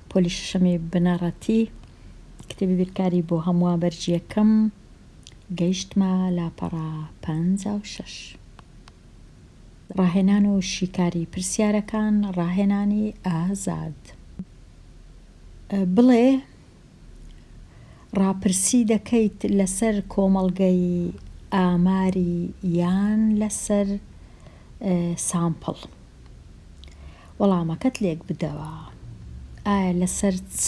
پۆلی شەشەمی بنەڕەتی کتێبی بیرکاری بۆ هەموو بەرجی یەکەم گەیشتمە لاپەڕە 56. ڕاهێنان و شیکاری پرسیارەکان، ڕاهێنانی ئازاد. بڵێ ڕاپرسی دەکەیت لەسەر کۆمەڵگەی ئاماری یان لەسەر سامپڵ؟ وەڵامەکەت لێک بدەوە. ئایا لەسەر چ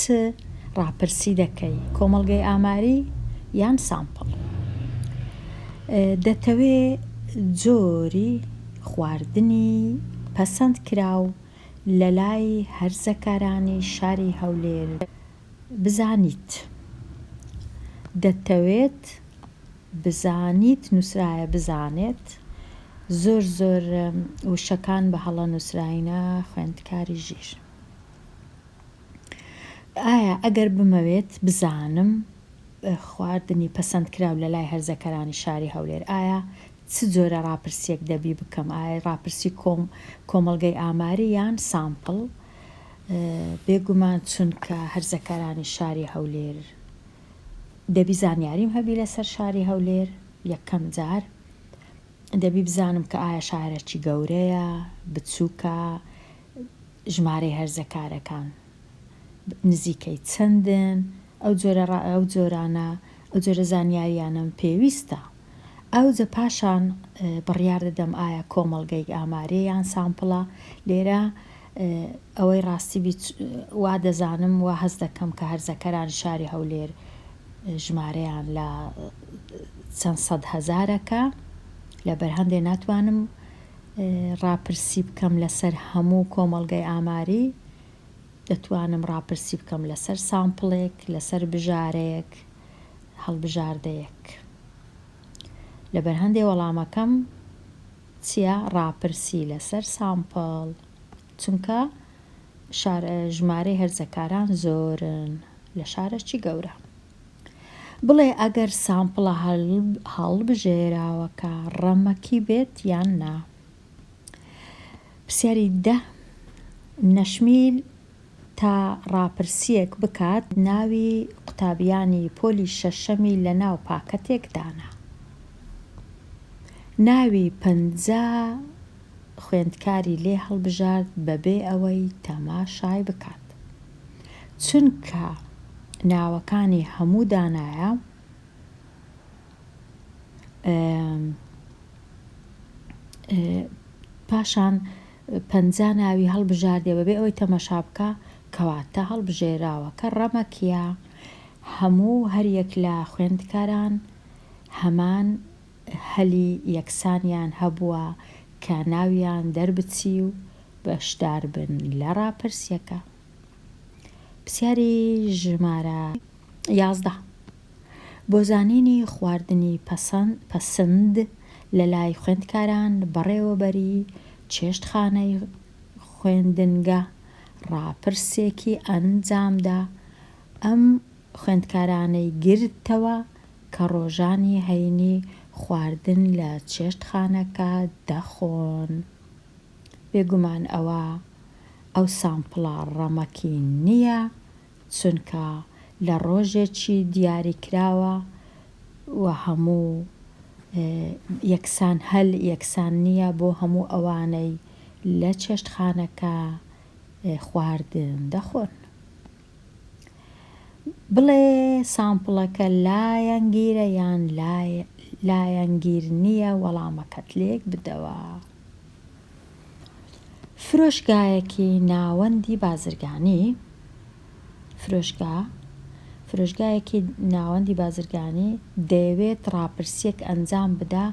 ڕاپرسی دەکەی؟ کۆمەڵگەی ئاماری یان سامپڵ؟ دەتەوێ جۆری خواردنی پەسەند کراو لە لای هەرزەکارانی شاری هەولێر بزانیت. دەتەوێت بزانیت نووسرایە بزانێت. زۆر وشەکان بە هەڵە نووسراینە خوێندکاری ژیر. ئایا ئەگەر بمەوێت بزانم خواردنی پەسەند کراو لە لای هەرزەکارانی شاری هەولێر، ئایا چ جۆرە ڕاپرسیەک دەبی بکەم؟ ئایا ڕاپرسی کۆمەڵگەی ئاماری یان سامپڵ؟ بێگومان چونکە هەرزەکارانی شاری هەولێر دەبی زانیاریم هەبی لەسەر شاری هەولێر. یەکەم جار دەبی بزانم کە ئایا شارێکی گەورەیە، بچووکە، ژمارەی هەرزەکارەکان نزیکەی چەندن. ئەو جۆرانە، ئەو جۆرە زانیاریانم پێویستە. ئەوجە پاشان بڕیار دەدەم ئایا کۆمەڵگەی ئامارەیە یان سامپڵە. لێرە ئەوەی ڕاستی وا دەزانم، وا هەز دەکەم کە هەرزەکەران شاری هەولێر ژمارەیان لە چەند سەد هەزارەکە، لەبەر هەندێک ناتوانم ڕاپرسی بکەم لەسەر هەموو کۆمەڵگەی ئاماری. دەتوانم ڕاپرسی بکەم لەسەر سامپڵێک، لەسەر بژارەیەک، هەڵبژاردەیەک. لەبەر هەندێک وەڵامەکەم چییە؟ ڕاپرسی لەسەر سامپڵ، چونکە ژمارەی هەرزەکاران زۆرن لە شارێکی گەورە. بڵێ ئەگەر سامپڵە هەڵبژێراوەکە ڕەمەکی بێت یان نا؟ پرسیاری 10 نەشمیل تا ڕاپرسیەک بکات ناوی قوتابیانی پۆلی شەشەمی لە ناو پاکەتێکدانا. ناوی 50 خوێندکاری لێ هەڵبژارد بەبێ ئەوەی تەماشای بکات. چونکە ناوەکانی هەموو دانایە، پاشان 50 ناوی هەڵبژاردێ بەبێ ئەوەی تەماشا بکە، کەواتە هەڵبژێراوەکە ڕەمەکیە. هەموو هەریەک لە خوێندکاران هەمان هەلی یەکسانیان هەبووە کە ناویان دەربچی و بەشدار بن لە ڕاپرسیەکە. پرسیاری ژمارە 11 بۆ زانینی خواردنی پەسەند لە لای خوێندکاران بەڕێوەبەری چێشتخانەی خوێندنگە ڕاپرسێکی ئەنجامدا. ئەم خوێندکارانەی گرتەوە کە ڕۆژانی هەینی خواردن لە چێشتخانەکە دەخۆن. بێگومان ئەو سامپڵە ڕەمەکی نییە، چونکە لە ڕۆژێکی دیاریکراوە و هەموو یەکسان نییە بۆ هەموو ئەوانەی لە چێشتخانەکە خواردن دەخۆن. بڵێ سامپڵەکە لایەنگیرە یان لایەنگیر نییە؟ وەڵامەکەت لێک بدەوە. فرۆشگایەکی ناوەندی بازرگانی، فرۆشگایەکی ناوەندی بازرگانی دەیەوێت ڕاپرسیەک ئەنجام بدە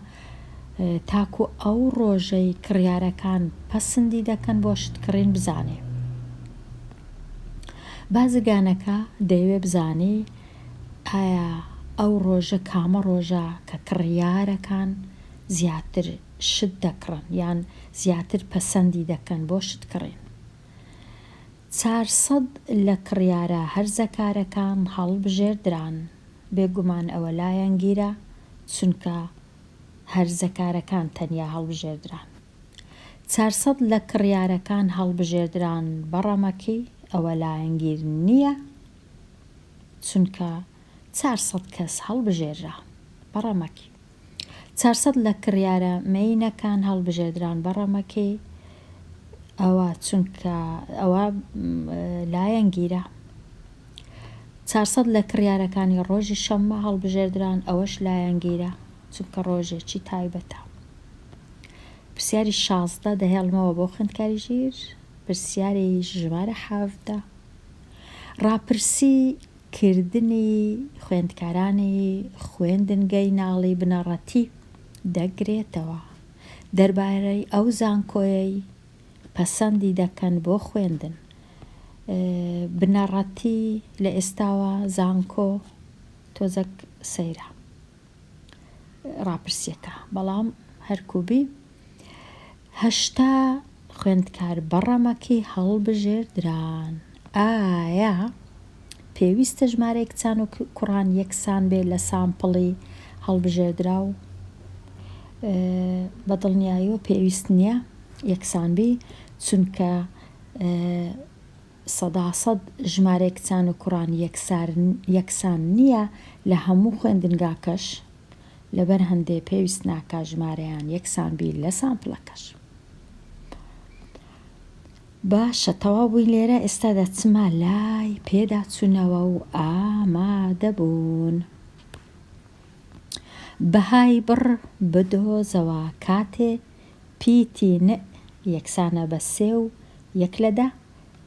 تاکو ئەو ڕۆژەی کڕیارەکان پەسەندی دەکەن بۆ شتکڕین بزانێ. بازرگانەکە دەیەوێت بزانێ ئایا ئەو ڕۆژە کامە ڕۆژە کە کڕیارەکان زیاتر شت دەکڕن یان زیاتر پەسەندی دەکەن بۆ شتکڕین. 400 لە کڕیارە هەرزەکارەکان هەڵبژێردران. بێگومان ئەوە لایەنگیرە، چونکە هەرزەکارەکان تەنیا هەڵبژێردران. 400 لە کڕیارەکان هەڵبژێردران بەڕەمەکی ئەوە لایەنگیر نییە چونکە 400 کەس هەڵبژێررا بەڕەمەکی 400 لە کڕیارە مەینەکان هەڵبژێردران بەڕەمەکەی ئەوە چونکە ئەوە لایەنگیرە 400 لە کڕیارەکانی ڕۆژی شەممە هەڵبژێردران ئەوەش لایەنگیرە چونکە ڕۆژێکی تایبەتە. پرسیاری 16 دەهێڵمەوە بۆ خوێندکاری ژیر. پرسیاری ژمارە 17 ڕاپرسی کردنی خوێندکارانی خوێندنگەی ناڵی بنەڕەتی دەگرێتەوە دەربارەی ئەو زانکۆیەی پەسەندی دەکەن بۆ خوێندن. بنەڕەتی لە ئێستاوە زانکۆ تۆزەک سەیرە ڕاپرسیەکە بەڵام هەرکوبی 80 خوێندکار بەڕەمەکی هەڵبژێردران. ئایا پێویستە ژمارەی کچان و کوڕان یەکسان بێت لە سامپڵی هەڵبژێردرا و بەدڵنیاییەوە پێویست نییە یەکسان بی چونکە 100% ژمارەی کچان و کوڕان یەکسان نییە لە هەموو خوێندنگاکەش لەبەر هەندێک پێویست ناکا ژمارەیان یەکسان بی لە سامپڵەکەش. باشە تەواو بووین لێرە ئێستا دەچمە لای پێداچوونەوە و ئامادەبوون. بەهای بڕ بدۆزەوە کاتێ پیتی ن یەکسانە بە 3 و 1 لە 10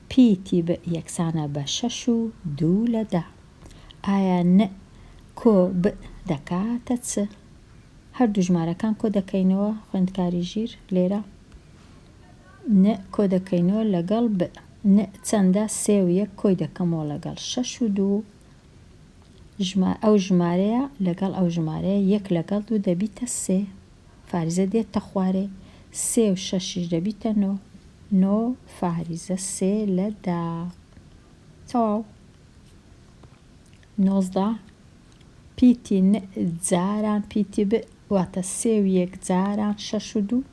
پیتی ب یەکسانە بە 6 و 2 لە 10. ئایا ن کۆ ب دەکاتە چ؟ هەردوو ژمارەکان کۆ دەکەینەوە خوێندکاری ژیر لێرە ن کۆ دەکەینەوە لەگەڵ ب ن چەندە 3 و 1 کۆی دەکەمەوە لەگەڵ 6 و 2 ئەو ژمارەیە لەگەڵ ئەو ژمارەیە 1 لەگەڵ 2 دەبیتە 3 فاریزە دێتە خوارێ 3 و 6 دەبیتە 9 9 فاریزە 3 لە 10 تەواو. 19 پیتی ن جاران پیتی ب واتە 3 و 1 جاران 6 و 2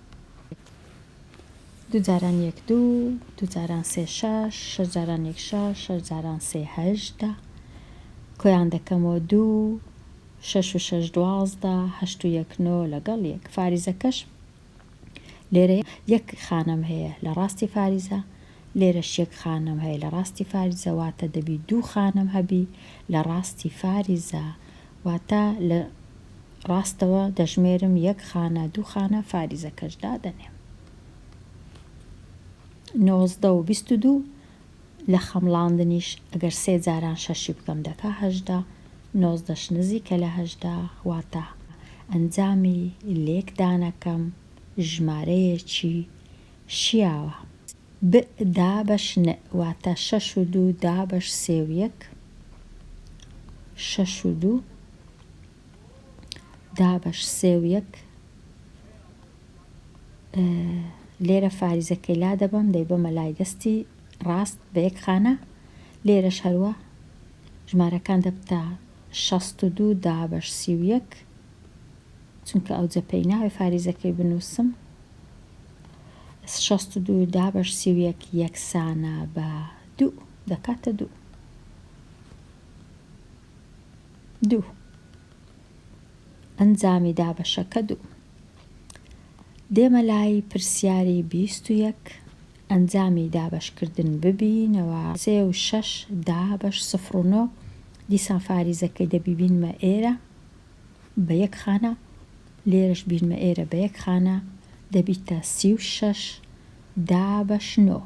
2 جاران 1 2 2 جاران 3 6 6 جاران 1 6 6 جاران 3 18 کۆیان دەکەمەوە 2 6 و 6 12 8 و 1 9 لەگەڵ 1 فاریزەکەش لێرە 1 خانم هەیە لە ڕاستی فاریزە لێرەش 1 خانم هەیە لە ڕاستی فاریزە واتە دەبی 2 خانم هەبی لە ڕاستی فاریزە واتە لە ڕاستەوە دەژمێرم 1 خانە 2 خانە فاریزەکەش دادەنێم. 19 و 22 لە خەمڵاندنیش ئەگەر 3 جاران 6 بکەم دەکا 18 19ش نزیکە لە 18 واتە ئەنجامی لێکدانەکەم ژمارەیەکی شیاوە. ب دابەش ن واتە 6 و 2 دابەش 3 و 1 6 و 2 دابەش 3 و 1 لێرە فاریزەکەی لا دەبم دەیبەمە لای دەستی ڕاست بە 1 خانە لێرەش هەروە ژمارەکان دەبتە 62 دابەش 31 چونکە ئەو جەپەی ناوی فاریزەکەی بنووسم 62 دابەش 31 یەکسانە بە 2 دەکاتە 2 2 ئەنجامی دابەشەکە 2. دێمە لای پرسیاری 21 ئەنجامی دابەشکردن ببینەوە 3 و 6 دابەش 0 و 9 دیسان فاریزەکەی دەبیبینمە ئێرە بە 1 خانە لێرەش بینمە ئێرە بە 1 خانە دەبیتە 36 دابەش 9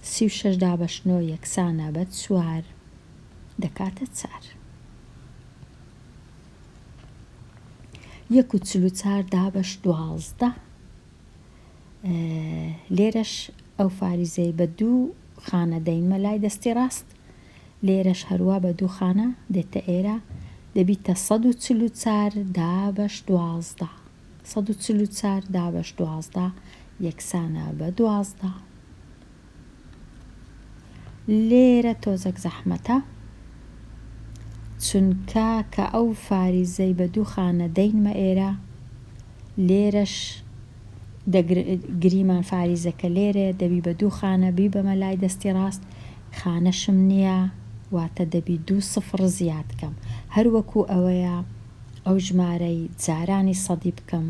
36 دابەش 9 یەکسانە بە 4 دەکاتە 4. 1 و 44 دابەش 12 لێرەش ئەو فاریزەی بە 2 خانە دەینمە لای دەستی ڕاست لێرەش هەروە بە 2 خانە دێتە ئێرە دەبیتە 144 دابەش 12 144 دابەش 12 یەکسانە بە 12. لێرە تۆزێک زەحمەتە چونکە کە ئەو فاریزەی بە 2 خانە دەینمە ئێرە لێرەش گریمان فاریزەکە لێرە دەبی بە 2 خانە بی بەمە لای دەستی ڕاست خانەشم نییە واتە دەبی 2 سفر زیاد بکەم هەروەکو ئەوەیە ئەو ژمارەی جارانی سەدی بکەم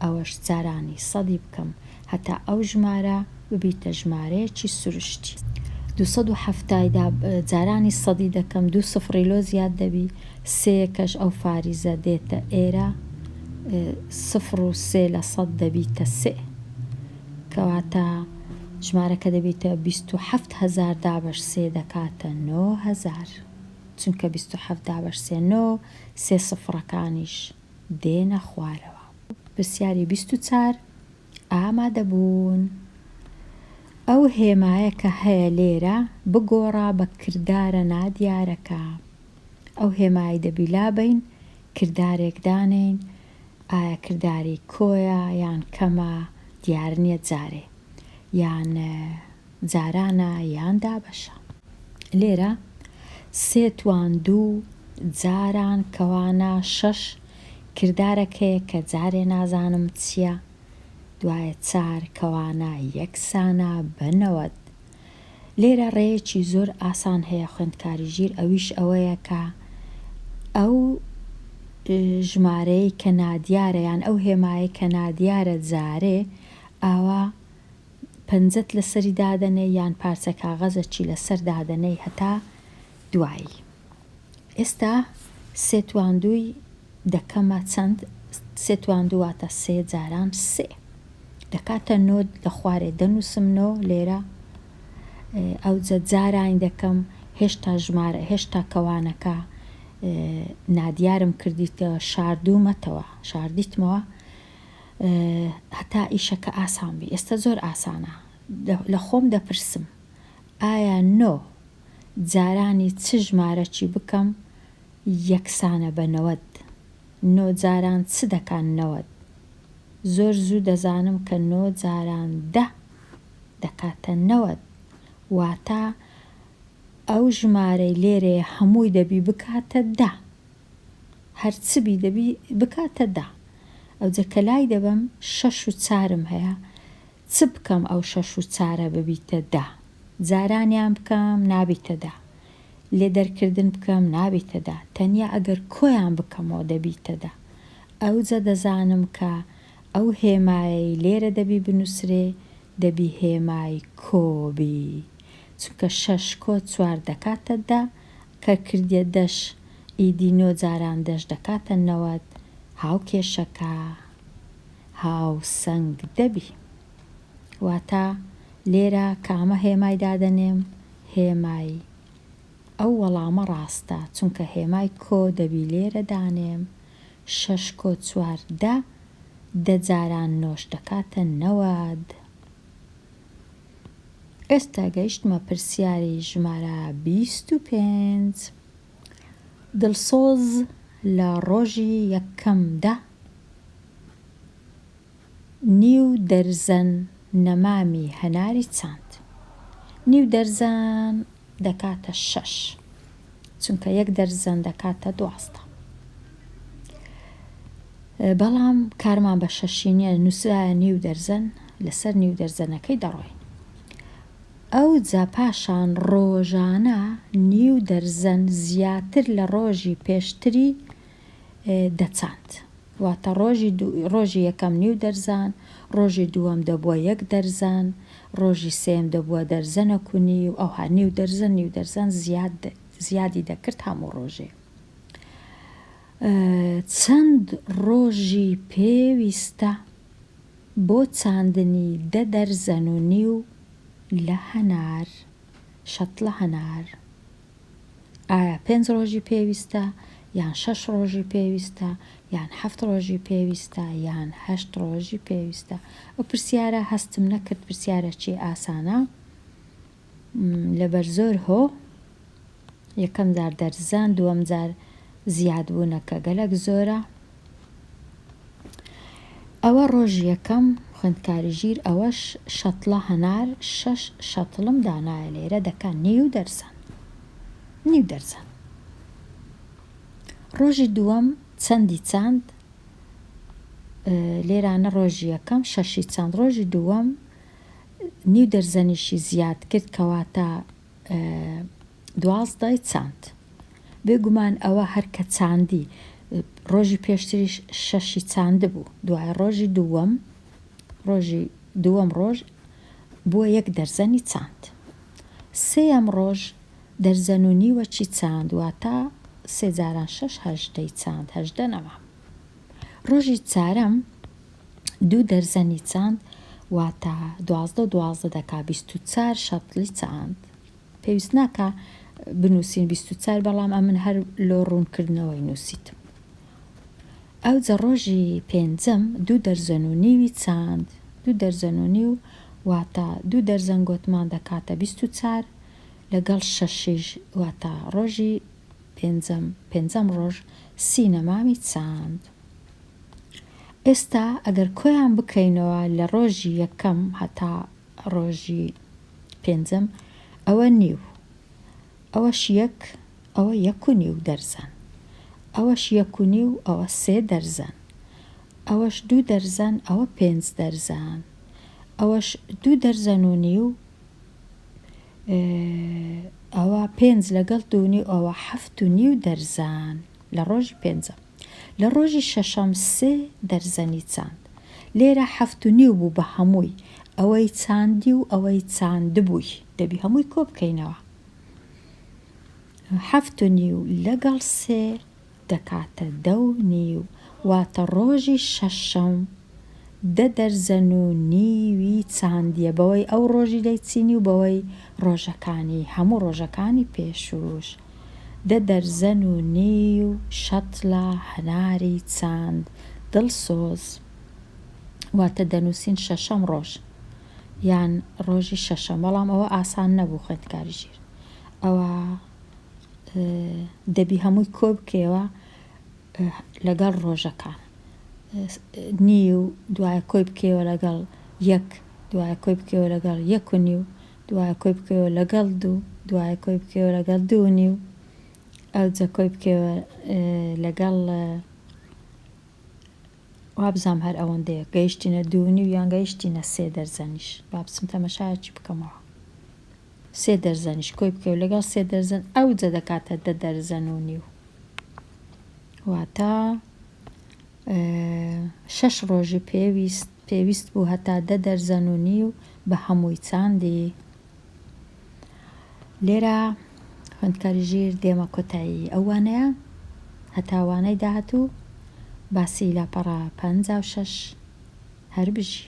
ئەوەش جارانی سەدی بکەم هەتا ئەو ژمارە ببیتە ژمارەیەکی سروشتی 270 جارانی سەدی دەکەم 2 سفری لۆ زیاد دەبی سێکەش ئەو فاریزە دێتە ئێرە 0 و 3 لە 100 دەبیتە 3 کەواتە ژمارەکە دەبێتە 27,000 دابەش 3 دەکاتە 9,000 چونکە 27 دابەش 3 9 سێ سفرەکانیش دێنە خوارەوە. پرسیاری 24 ئامادە بوون. ئەو هێمایە کە هەیە لێرە بگۆڕا بە کردارە نادیارەکە. ئەو هێمایی دەبی لابین کردارێک دانین ئایا کرداری کۆیە یان کەمە دیار نییە جارێ یان جارانە یان دابەشە. لێرە 3 توان 2 جاران کەوانە 6 کردارەکەیە کە جارێ نازانم چییە دوایە 4 کەوانە یەکسانە بەنەوەت. لێرە ڕێیەکی زۆر ئاسان هەیە خوێندکاری ژیر ئەویش ئەوەیە کە ئەو ژمارەی کە نادیارە یان ئەو هێمایی کە نادیارە جارێ ئاوا پەنجەت لەسەری دادەنێ یان پارچە کاغەزێکی لەسەر دادەنەی هەتا دوایی. ئێستا 3 توان 2 دەکەمە چەند 3 توان 2 واتە 3 جاران 3 دەکاتە 9 لە خوارێ دەنووسم 9 لێرە ئەوجە جارانی دەکەم هێشتا ژمارە هێشتا کەوانەکە نادیارم کردیتەوە شاردوومەتەوە شاردیتمەوە هەتا ئیشەکە ئاسان بی. ئێستا زۆر ئاسانە لە خۆم دەپرسم ئایا 9 جارانی چ ژمارەکی بکەم یەکسانە بە 90 9 جاران چ دەکەن 90 زۆر زوو دەزانم کە 9 جاران 10 دەکاتە 90 واتە ئەو ژمارەی لێرێ هەمووی دەبی بکاتە 10 هەرچبی دەبی بکاتە 10 ئەوجە کە لای دەبم 6 و 4م هەیە چ بکەم ئەو 6 و 4 ببیتە 10 جارانیان بکەم نابیتە 10 لێ دەرکردن بکەم نابیتە 10 تەنیا ئەگەر کۆیان بکەمەوە دەبیتە 10 ئەوجە دەزانم کە ئەو هێمایی لێرە دەبی بنووسرێ دەبی هێمای کۆبی چونکە 6 کۆ 4 دەکاتە 10 کە کردیە دەش ئیدی 9 جاران دەش دەکاتە 90 هاوکێشەکە هاوسەنگ دەبی. واتە لێرە کامە هێمای دادەنێم هێمای ئەو وەڵامە ڕاستە چونکە هێمای کۆ دەبی لێرە دانێم 6 کۆ 4 10 جاران 9 دەکاتە 90. ئێستا گەیشتمە پرسیاری ژمارە 25 دڵسۆز لە ڕۆژی یەکەمدا نیو دەرزەن نەمامی هەناری چاند. نیو دەرزەن دەکاتە 6 چونکە 1 دەرزەن دەکاتە 12 بەڵام کارمان بە شەشی نییە نووسرایە نیو دەرزەن لەسەر نیو دەرزەنەکەی دەڕۆین. ئەو جا پاشان ڕۆژانە نیو دەرزەن زیاتر لە ڕۆژی پێشتری دەچاند واتە ڕۆژی یەکەم نیو دەرزان ڕۆژی دووەم دەبووە 1 دەرزان ڕۆژی سێم دەبووە دەرزەنە کونی و ئەوها نیو دەرزەن زیادی دەکرد هەموو ڕۆژێ. چەند ڕۆژی پێویستە بۆ چاندنی 10 دەرزەن و نیو لە هەنار شەتڵە هەنار ئایا 5 ڕۆژی پێویستە یان 6 ڕۆژی پێویستە یان 7 ڕۆژی پێویستە یان 8 ڕۆژی پێویستە. ئەو پرسیارە هەستم نەکرد پرسیارەکی ئاسانە لەبەر زۆر هۆ یەکەم جار دەرزان دووەم جار زیادبوونەکە گەلک زۆرە. ئەوە ڕۆژی یەکەم خوێندکاری ژیر ئەوەش شەتڵە هەنار 6 شەتڵم دانایە لێرە دەکەن نیو دەرزەن. ڕۆژی دووەم چەندی چاند لێرانە ڕۆژی یەکەم 6 چاند ڕۆژی دووەم نیو دەرزەنیشی زیاد کرد کەواتە 12 چاند. بێگومان ئەوە هەر کە چاندی ڕۆژی پێشتریش 6 چاند بوو، دوای ڕۆژی دووەم ڕۆژ بووە 1 دەرزەنی چاند. سێەم ڕۆژ دەرزەن و نیوەچی چاند، واتە 3 جاران 6 هەژدەی چاند، هەژدە نەما. ڕۆژی چارەم 2 دەرزەنی چاند، واتە 12 و 12 دەکا 24 شەتڵی چاند. پێویست ناکە بنووسین 24، بەڵام ئەمن هەر لۆ ڕوونکردنەوەی نووسیتم. ئەوجە ڕۆژی پێنجەم 2 دەرزەن و نیوی چاند، 2 دەرزەن و نیو واتە 2 دەرزەن گۆتمان دەکاتە 24 لەگەڵ 6 واتە ڕۆژی پێنجەم ڕۆژ 30 نەمامی چاند. ئێستا ئەگەر کۆیان بکەینەوە لە ڕۆژی یەکەم هەتا ڕۆژی پێنجەم، ئەوە نیو، ئەوەش 1، ئەوە 1.5 دەرزەن، ئەوەش 1.5، ئەوە 3 دەرزەن، ئەوەش 2 دەرزەن، ئەوە 5 دەرزەن، ئەوەش 2 دەرزەن و نیو، ئەوە 5 لەگەڵ 2.5، ئەوە 7.5 دەرزەن لە ڕۆژی پێنجەم. لە ڕۆژی شەشەم 3 دەرزەنی چاند. لێرە 7.5 بوو بە هەمووی، ئەوەی چاندی و ئەوەی چاندبووی دەبی هەمووی کۆ بکەینەوە. 7.5 لەگەڵ 3 دەکاتە 10.5، واتە ڕۆژی شەشەم 10 دەرزەن و نیوی چاندیە، بەوەی ئەو ڕۆژی دەیچینی و بەوەی ڕۆژەکانی هەموو ڕۆژەکانی پێشوش. 10 دەرزەن و نیو شەتڵە هەناری چاند دڵسۆز، واتە دەنووسین شەشەم ڕۆژ یان ڕۆژی شەشەم، بەڵام ئەوە ئاسان نەبوو خوێندکاری ژیر. ئەوە دەبی هەمووی کۆ بکەوە لەگەڵ ڕۆژەکان، نیو دوایە کۆی بکەوە لەگەڵ 1، دوایە کۆی بکەوە لەگەڵ 1.5، دوایە کۆی بکەوە لەگەڵ 2، دوایە کۆی بکەوە لەگەڵ 2.5، ئەوجە کۆی بکەوە لەگەڵ وابزانام هەر ئەوەندەیە گەیشتینە 2.5 یان گەیشتینە 3 دەرزەنیش، با بچم تەمەشایەکی بکەمەوە. 3 دەرزەنیش کۆی بکەوە لەگەڵ 3 دەرزەن، ئەوجە دەکاتە 10 دەرزەن و نیو، واتە 6 ڕۆژی پێویست بوو هەتا 10 دەرزەن و نیو بە هەمووی چاندی. لێرە خوێندکاری ژیر دێمە کۆتایی ئەوانەیە، هەتا وانەی داهاتوو باسی لاپەڕە 56 هەر بژی.